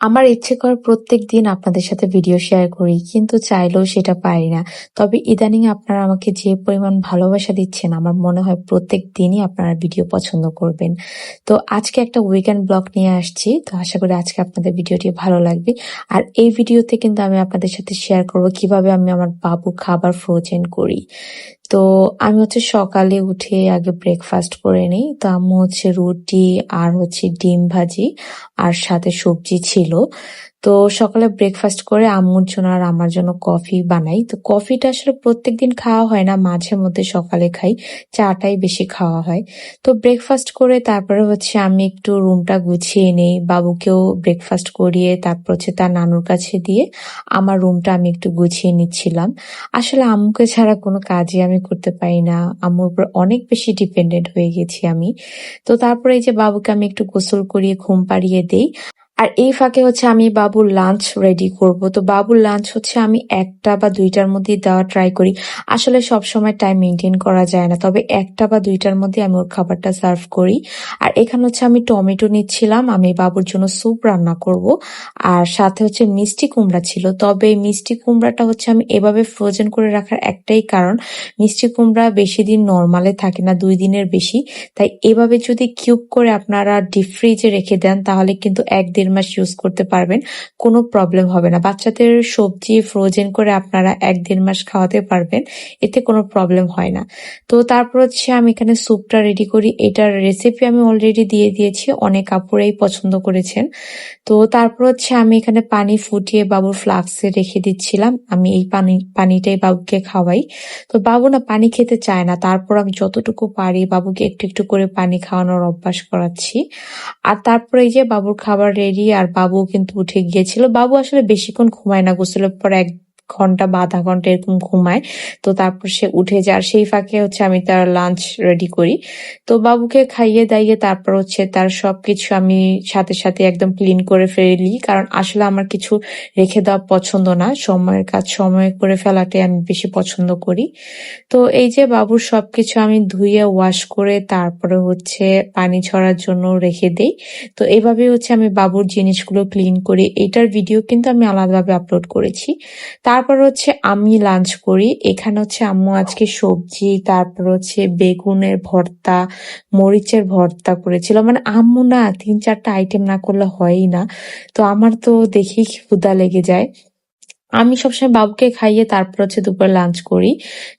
আমার ইচ্ছে করে প্রত্যেকদিন আপনাদের সাথে ভিডিও শেয়ার করি, কিন্তু চাইলেও সেটা পারি না। তবে ইদানিং আপনারা আমাকে যে পরিমাণ ভালোবাসা দিচ্ছেন, আমার মনে হয় প্রত্যেক দিনই আপনারা ভিডিও পছন্দ করবেন। তো আজকে একটা উইকেন্ড ব্লগ নিয়ে আসছি। তো আশা করি আজকে আপনাদের ভিডিওটি ভালো লাগবে। আর এই ভিডিওতে কিন্তু আমি আপনাদের সাথে শেয়ার করব কিভাবে আমি আমার বাবু খাবার ফ্রোজেন করি। তো আমি সকালে উঠে আগে ব্রেকফাস্ট করে নিই। তো আম্মু রুটি আর ডিম ভাজি আর সাথে সবজি ছিল। তো সকালে ব্রেকফাস্ট করে আম্মুর জন্য আর আমার জন্য কফি বানাই। তো কফিটা আসলে প্রত্যেকদিন খাওয়া হয় না, মাঝে মধ্যে সকালে খাই। চাটাই বেশি খাওয়া হয়। তো ব্রেকফাস্ট করে তারপরে আমি একটু রুমটা গুছিয়ে নেই। বাবুকেও ব্রেকফাস্ট করিয়ে তারপর তার নানুর কাছে দিয়ে আমার রুমটা আমি একটু গুছিয়ে নিচ্ছিলাম। আসলে আম্মুকে ছাড়া কোনো কাজই আমি করতে পারি না। আম্মুর উপর অনেক বেশি ডিপেন্ডেন্ট হয়ে গেছি আমি। তো তারপরে এই যে বাবুকে আমি একটু গোসল করিয়ে ঘুম পাড়িয়ে দেই। আর এই ফাঁকে আমি বাবুর লাঞ্চ রেডি করব। তো বাবুর লাঞ্চ আমি 1টা বা 2টার মধ্যে দেওয়া ট্রাই করি। আসলে সবসময় টাইম মেনটেন করা যায় না, তবে 1টা বা 2টার মধ্যে আমি ওর খাবারটা সার্ভ করি। আর এখানে আমি টমেটো নিচ্ছিলাম, আমি বাবুর জন্য স্যুপ রান্না করব। আর সাথে মিষ্টি কুমড়া ছিল। তবে এই মিষ্টি কুমড়াটা আমি এভাবে ফ্রোজেন করে রাখার একটাই কারণ, মিষ্টি কুমড়া বেশি দিন নরমালে থাকে না, 2 দিনের বেশি। তাই এভাবে যদি কিউব করে আপনারা ডিপ ফ্রিজে রেখে দেন তাহলে কিন্তু 1-1.5 মাস ইউজ করতে পারবেন, কোনো প্রবলেম হবে না। বাচ্চাদের সবজি ফ্রোজেন করে আপনারা 1-1.5 মাস খাওয়াতে পারবেন, এতে কোনো প্রবলেম হয় না। তো তারপর আমি এখানে স্যুপটা রেডি করি। এটার রেসিপি আমি অলরেডি দিয়ে দিয়েছি, অনেক আপুরাই পছন্দ করেছেন। তো তারপর আমি এখানে পানি ফুটিয়ে বাবুর ফ্লাক্সে রেখে দিচ্ছিলাম। আমি এই পানিটাই বাবুকে খাওয়াই। তো বাবু না পানি খেতে চায় না, তারপর আমি যতটুকু পারি বাবুকে একটু একটু করে পানি খাওয়ানোর অভ্যাস করাচ্ছি। আর তারপরে এই যে বাবুর খাবার রেডি, আর বাবু কিন্তু উঠে গিয়েছিল। বাবু আসলে বেশিক্ষণ ঘুমায় না, গোসলের পর 1 ঘন্টা বা আধা ঘন্টা এরকম ঘুমায়। তো তারপর সে উঠে যায়, আর সেই ফাঁকে আমি তার লাঞ্চ রেডি করি। তো বাবুকে খাইয়ে দাইয়ে তারপর তার সবকিছু আমি সাথে সাথে একদম ক্লিন করে ফেলি, কারণ আসলে আমার কিছু রেখে দেওয়া পছন্দ না। সময়ের কাজ সময়ে করে ফেলাটাই আমি বেশি পছন্দ করি। তো এই যে বাবুর সবকিছু আমি ধুয়ে ওয়াশ করে তারপরে পানি ঝরার জন্য রেখে দেই। তো এইভাবে আমি বাবুর জিনিসগুলো ক্লিন করি। এটার ভিডিও কিন্তু আমি আলাদাভাবে আপলোড করেছি। তারপর আমি লাঞ্চ করি। এখানে আম্মু আজকে সবজি, তারপর বেগুনের ভর্তা, মরিচের ভর্তা করেছিল। মানে আম্মু না 3-4টা আইটেম না করলে হয়ই না। তো আমার তো দেখেই ক্ষুধা লেগে যায়। আমি সবসময় বাবুকে খাইয়ে তারপর দুপুরে লাঞ্চ করি।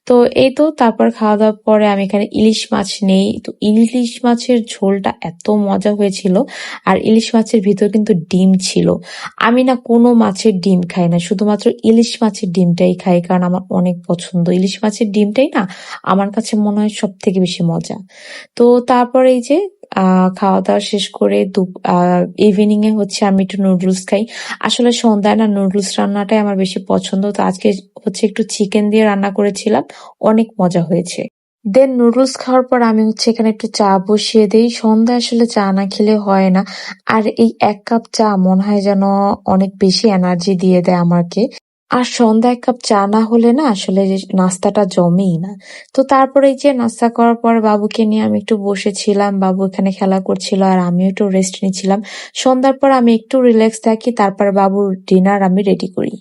তো এই তো তারপর খাওয়া দাওয়ার পরে আমি এখানে ইলিশ মাছ নেই। তো ইলিশ মাছের ঝোলটা এত মজা হয়েছিল, আর ইলিশ মাছের ভিতর কিন্তু ডিম ছিল। আমি না কোনো মাছের ডিম খাই না, শুধুমাত্র ইলিশ মাছের ডিমটাই খাই, কারণ আমার অনেক পছন্দ। ইলিশ মাছের ডিমটাই না আমার কাছে মনে হয় সব থেকে বেশি মজা। তো তারপর এই যে খাওয়া দাওয়া শেষ করে ইভিনিং এ আমি একটু নুডলস খাই। আসলে সন্ধ্যায় না নুডলস রান্নাটাই আমার বেশি পছন্দ। তো আজকে একটু চিকেন দিয়ে রান্না করেছিলাম, অনেক মজা হয়েছে। দেন নুডলস খাওয়ার পর আমি এখানে একটু চা বসিয়ে দেই। সন্ধ্যায় আসলে চা না খেলে হয় না। আর এই 1 কাপ চা মনে হয় যেন অনেক বেশি এনার্জি দিয়ে দেয় আমাকে। আর সন্ধ্যায় 1 কাপ চা না হলে না আসলে যে নাস্তাটা জমেই না। তো তারপরে এই যে নাস্তা করার পর বাবুকে নিয়ে আমি একটু বসেছিলাম। বাবু এখানে খেলা করছিল আর আমিও একটু রেস্ট নিচ্ছিলাম। সন্ধ্যার পর আমি একটু রিল্যাক্স থাকি, তারপর বাবুর ডিনার আমি রেডি করি।